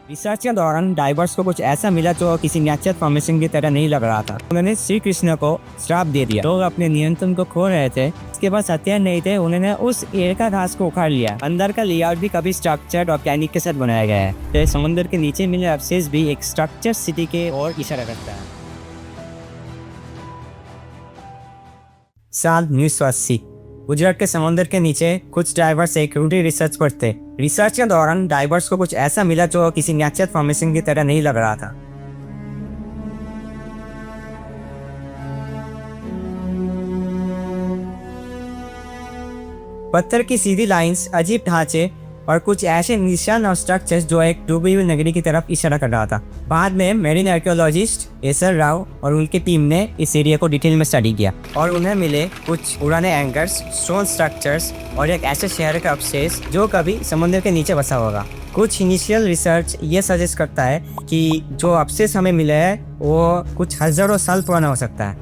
Research के दौरान diverse को कुछ ऐसा मिला जो किसी नेचुरल फॉर्मेशन की तरह नहीं लग रहा था। उन्होंने श्री कृष्ण को श्राप दे दिया। लोग अपने नियंत्रण को खो रहे थे। इसके पास हथियार नहीं थे। उन्होंने उस एयर का घास को उखाड़ लिया। अंदर का लेआउट भी काफी स्ट्रक्चर्ड और प्लानिंग के साथ बनाया गया है। तो समुद्र के नीचे मिले अवशेष भी एक स्ट्रक्चर सिटी के ओर इशारा करता है। साल 1980 गुजरात के समुद्र के नीचे कुछ डाइवर्स एक रूटी रिसर्च पर थे। रिसर्च के दौरान डाइवर्स को कुछ ऐसा मिला जो किसी नेचुरल फॉर्मेशन की तरह नहीं लग रहा था। पत्थर की सीधी लाइंस, अजीब ढांचे और कुछ ऐसे निशान और स्ट्रक्चर्स जो एक डूबी हुई नगरी की तरफ इशारा कर रहा था। बाद में मेरीन आर्कियोलॉजिस्ट एसर राव और उनकी टीम ने इस एरिया को डिटेल में स्टडी किया और उन्हें मिले कुछ पुराने एंकर्स, स्टोन स्ट्रक्चर्स और एक ऐसे शहर का अवशेष जो कभी समुद्र के नीचे बसा होगा। कुछ इनिशियल रिसर्च ये सजेस्ट करता है कि जो अवशेष हमें मिले है वो कुछ हजारों साल पुराना हो सकता है।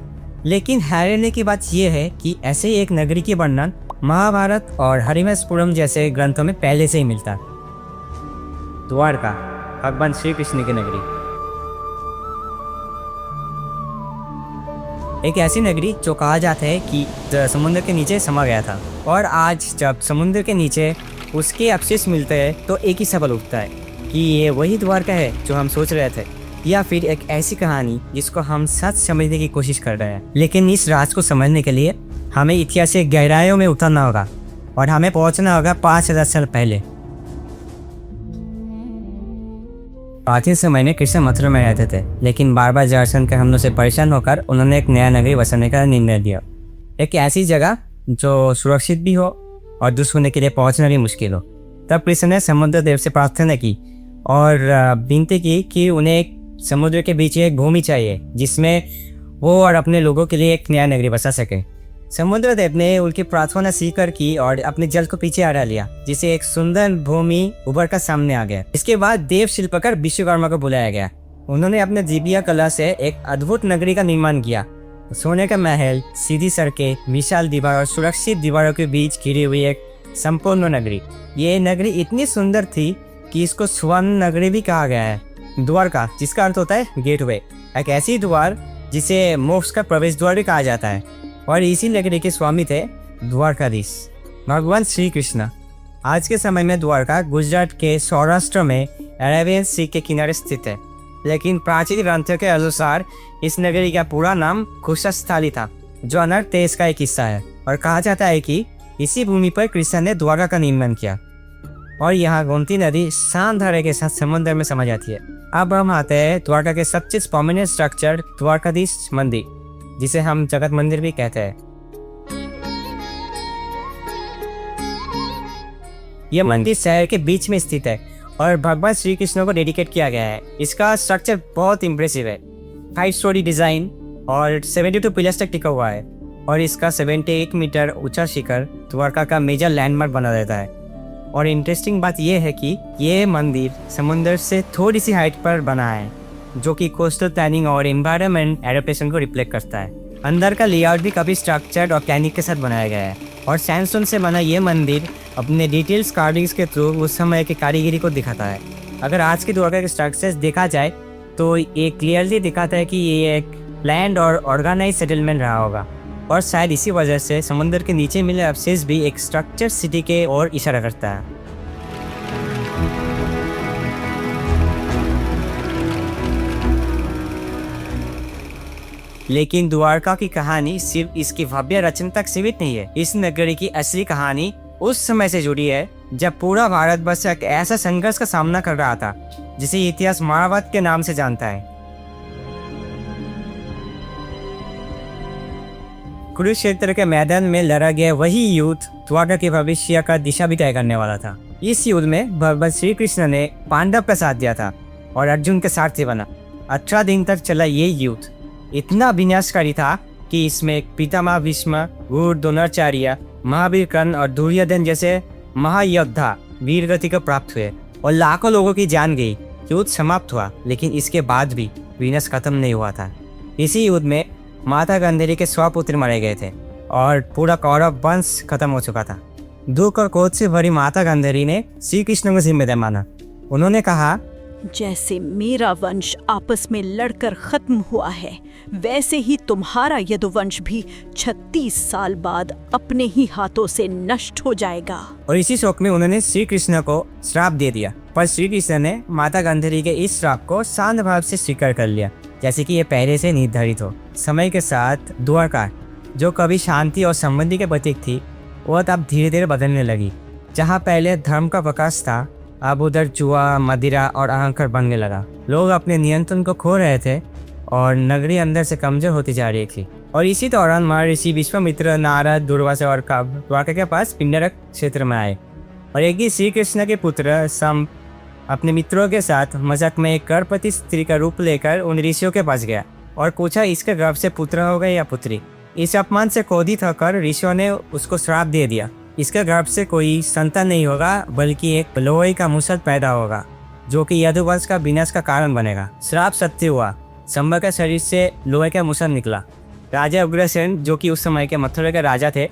लेकिन हैरानी की बात यह है कि ऐसे ही एक नगरी की वर्णन महाभारत और हरिवंशपुरम जैसे ग्रंथों में पहले से ही मिलता। द्वारका, भगवान श्री कृष्ण की नगरी। एक ऐसी नगरी जो कहा जाता है कि समुद्र के नीचे समा गया था, और आज जब समुद्र के नीचे उसके अवशेष मिलते हैं तो एक ही सवाल उठता है कि ये वही द्वारका है जो हम सोच रहे थे, या फिर एक ऐसी कहानी जिसको हम सच समझने की कोशिश कर रहे हैं। लेकिन इस राज को समझने के लिए हमें इतिहास के गहराइयों में उतरना होगा और हमें पहुंचना होगा 5000 साल पहले। प्राचीन समय में कृष्ण मथुरा में रहते थे, लेकिन बार बार जरासंध के हमलों से परेशान होकर उन्होंने एक नया नगरी बसाने का निर्णय लिया। एक ऐसी जगह जो सुरक्षित भी हो और दुश्मनों के लिए पहुंचना भी मुश्किल हो। तब कृष्ण ने समुद्र देव से प्रार्थना की और विनती की कि उन्हें एक समुद्र के बीच एक भूमि चाहिए जिसमें वो और अपने लोगों के लिए एक नया नगरी बसा सके। समुद्र देव ने उनकी प्रार्थना स्वीकार की और अपने जल को पीछे हटा लिया, जिसे एक सुंदर भूमि उभर कर सामने आ गया। इसके बाद देव शिल्पकार विश्वकर्मा को बुलाया गया। उन्होंने अपने जीविया कला से एक अद्भुत नगरी का निर्माण किया। सोने का महल, सीधी सड़कें, विशाल दीवार और सुरक्षित दीवारों के बीच घिरी हुई एक संपूर्ण नगरी। ये नगरी इतनी सुंदर थी कि इसको स्वर्ण नगरी भी कहा गया है। द्वारका, जिसका अर्थ होता है गेटवे, एक ऐसी द्वार जिसे मोक्ष का प्रवेश द्वार भी कहा जाता है, और इसी नगरी के स्वामी थे द्वारकाधीश भगवान श्री कृष्ण। आज के समय में द्वारका गुजरात के सौराष्ट्र में अरेबियन सी के किनारे स्थित है, लेकिन प्राचीन ग्रंथों के अनुसार इस नगरी का पूरा नाम कुशस्थली था, जो अनर्क देश का एक हिस्सा है। और कहा जाता है कि इसी भूमि पर कृष्ण ने द्वारका का निर्माण किया, और यहाँ गोमती नदी शांत धारा के साथ समुद्र में समा जाती है। अब हम आते हैं द्वारका के सबसे प्रोमिनेंट स्ट्रक्चर द्वारकाधीश मंदिर, जिसे हम जगत मंदिर भी कहते हैं। यह मंदिर शहर के बीच में स्थित है और भगवान श्री कृष्ण को डेडिकेट किया गया है। इसका स्ट्रक्चर बहुत इंप्रेसिव है। 5 स्टोरी डिजाइन और 72 पिलर्स तक टिका हुआ है, और इसका 78 मीटर ऊंचा शिखर द्वारका का मेजर लैंडमार्क बना देता है। और इंटरेस्टिंग बात यह है कि यह मंदिर समुद्र से थोड़ी सी हाइट पर बना है, जो कि कोस्टल प्लानिंग और एनवायरनमेंट एडेप्टेशन को रिफ्लेक्ट करता है। अंदर का लेआउट भी काफी स्ट्रक्चर्ड और प्लानिंग के साथ बनाया गया है, और सैंडस्टोन से बना ये मंदिर अपने डिटेल्स कार्विंग्स के थ्रू उस समय की कारीगरी को दिखाता है। अगर आज के द्वारका के स्ट्रक्चर्स देखा जाए तो ये क्लियरली दिखाता है कि ये एक प्लान्ड और ऑर्गेनाइज सेटलमेंट रहा होगा, और शायद इसी वजह से समुद्र के नीचे मिले अवशेष भी एक स्ट्रक्चर सिटी के ओर इशारा करता है। लेकिन द्वारका की कहानी सिर्फ इसकी भव्य रचना तक सीमित नहीं है। इस नगरी की असली कहानी उस समय से जुड़ी है जब पूरा भारतवर्ष एक ऐसा संघर्ष का सामना कर रहा था जिसे इतिहास महाभारत के नाम से जानता है। कुरुक्षेत्र के मैदान में लड़ा गया वही युद्ध द्वारका के भविष्य का दिशा भी तय करने वाला था। इस युद्ध में भगवान श्री कृष्ण ने पांडव का साथ दिया था और अर्जुन के सारथी बना। 18 दिन तक चला ये युद्ध इतना विनाशकारी था कि इसमें पितामह भीष्म, गुरु द्रोणाचार्य, महावीर कर्ण और दुर्योधन जैसे महायोद्धा वीरगति को प्राप्त हुए और लाखों लोगों की जान गई। युद्ध समाप्त हुआ, लेकिन इसके बाद भी विनाश खत्म नहीं हुआ था। इसी युद्ध में माता गांधारी के 100 पुत्र मारे गए थे और पूरा कौरव वंश खत्म हो चुका था। दुख और क्रोध से भरी माता गांधारी ने श्री कृष्ण को जिम्मेदार माना। उन्होंने कहा जैसे मेरा वंश आपस में लड़कर खत्म हुआ है, वैसे ही तुम्हारा यदुवंश भी 36 साल बाद अपने ही हाथों से नष्ट हो जाएगा। और इसी शौक में उन्होंने श्री कृष्ण को श्राप दे दिया, पर श्री कृष्ण ने माता गांधारी के इस श्राप को शांत भाव से स्वीकार कर लिया, जैसे कि ये पहले से निर्धारित हो। समय के साथ द्वारका, जो कभी शांति और समृद्धि के प्रतीक थी, वह अब धीरे धीरे बदलने लगी। जहाँ पहले धर्म का प्रकाश था, अब उधर जुआ, मदिरा और अहंकार बनने लगा। लोग अपने नियंत्रण को खो रहे थे और नगरी अंदर से कमजोर होती जा रही थी। और इसी दौरान महर्षि विश्वामित्र, नारद, दुर्वासा और कब द्वारका के पास पिंडरक क्षेत्र में आए। और एक दिन श्री कृष्ण के पुत्र संब अपने मित्रों के साथ मजाक में एक गर्भवती स्त्री का रूप लेकर उन ऋषियों के पास गया और पूछा, इसके गर्भ से पुत्र होगा या पुत्री। इस अपमान से क्रोधित होकर ऋषियों ने उसको श्राप दे दिया, इसके गर्भ से कोई संतान नहीं होगा, बल्कि एक लोहे का मुसल पैदा होगा, जो कि यदुवंश का विनाश का कारण बनेगा। श्राप सत्य हुआ, संब के शरीर से लोहे का मुसल निकला। राजा उग्रसेन, जो कि उस समय के मथुरा के राजा थे,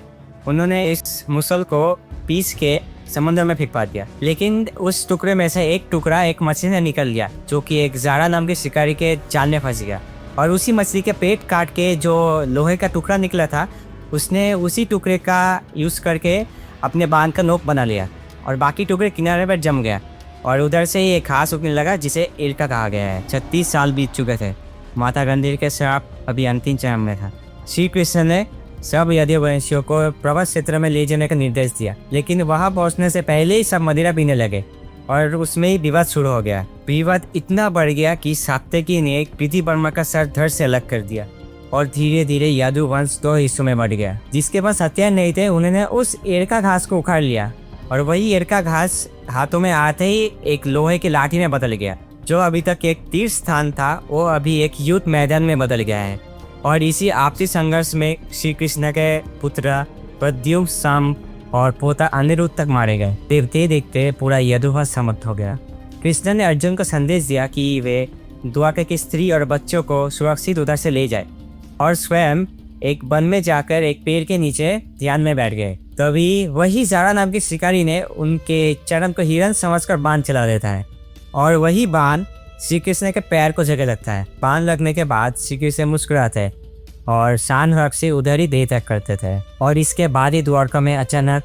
उन्होंने इस मुसल को पीस के समुद्र में फेंक दिया। लेकिन उस टुकड़े में से एक टुकड़ा एक मछली से निकल गया, जो कि एक जारा नाम के शिकारी के जाल में फंस गया। और उसी मछली के पेट काट के जो लोहे का टुकड़ा निकला था, उसने उसी टुकड़े का यूज़ करके अपने बांध का नोक बना लिया और बाकी टुकड़े किनारे पर जम गया। और उधर से ही एक घास उगने लगा, जिसे इल्का कहा गया है। 36 साल बीत चुके थे। माता गांधारी के श्राप अभी अंतिम चरण में था। श्री कृष्ण ने सब यदुवंशियों को प्रवास क्षेत्र में ले जाने का निर्देश दिया, लेकिन वहां पहुंचने से पहले ही सब मदिरा पीने लगे और उसमें ही विवाद शुरू हो गया। विवाद इतना बढ़ गया कि सात्यकी ने एक प्रीति वर्मा का सर धड़ से अलग कर दिया और धीरे धीरे यदुवंश 2 हिस्सों में बढ़ गया। जिसके पास हथियार नहीं थे, उन्होंने उस एरका घास को उखाड़ लिया और वही एरका घास हाथों में आते ही एक लोहे की लाठी में बदल गया। जो अभी तक एक तीर्थ स्थान था, वो अभी एक युद्ध मैदान में बदल गया है। और इसी आपसी संघर्ष में श्री कृष्ण के पुत्र प्रद्युम्न, संब और पोता अनिरुद्ध तक मारे गए। देखते देखते पूरा यदुवंश समाप्त हो गया। कृष्ण ने अर्जुन को संदेश दिया कि वे द्वारका की स्त्री और बच्चों को सुरक्षित उधर से ले जाए और स्वयं एक वन में जाकर एक पेड़ के नीचे ध्यान में बैठ गए। तभी वही जारा नाम के शिकारी ने उनके चरण को हिरण समझकर बाण चला देता है और वही बाण श्री कृष्ण के पैर को जगह लगता है। बाण लगने के बाद श्री कृष्ण मुस्कुराते और शान रख से उधर ही देह तक करते थे। और इसके बाद ही द्वारका में अचानक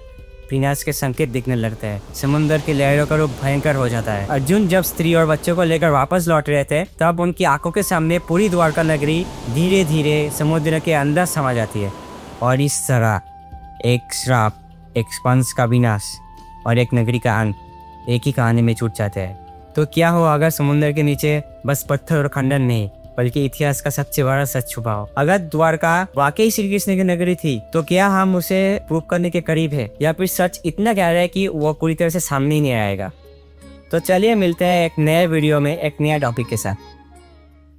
विनाश के संकेत दिखने लगते हैं। समुद्र की लहरों का रूप भयंकर हो जाता है। अर्जुन जब स्त्री और बच्चों को लेकर वापस लौट रहे थे, तब उनकी आंखों के सामने पूरी द्वारका नगरी धीरे धीरे समुद्र के अंदर समा जाती है। और इस तरह एक श्राप, एक वंश का विनाश और एक नगरी का अंत एक ही कहानी में छूट जाते हैं। तो क्या हो अगर समुद्र के नीचे बस पत्थर और खंडन नहीं, बल्कि इतिहास का सबसे बड़ा सच छुपा हो। अगर द्वारका वाकई श्री कृष्ण की नगरी थी, तो क्या हम उसे प्रूव करने के करीब है, या फिर सच इतना गहरा है कि वो पूरी तरह से सामने ही नहीं आएगा। तो चलिए मिलते हैं एक नए वीडियो में एक नया टॉपिक के साथ।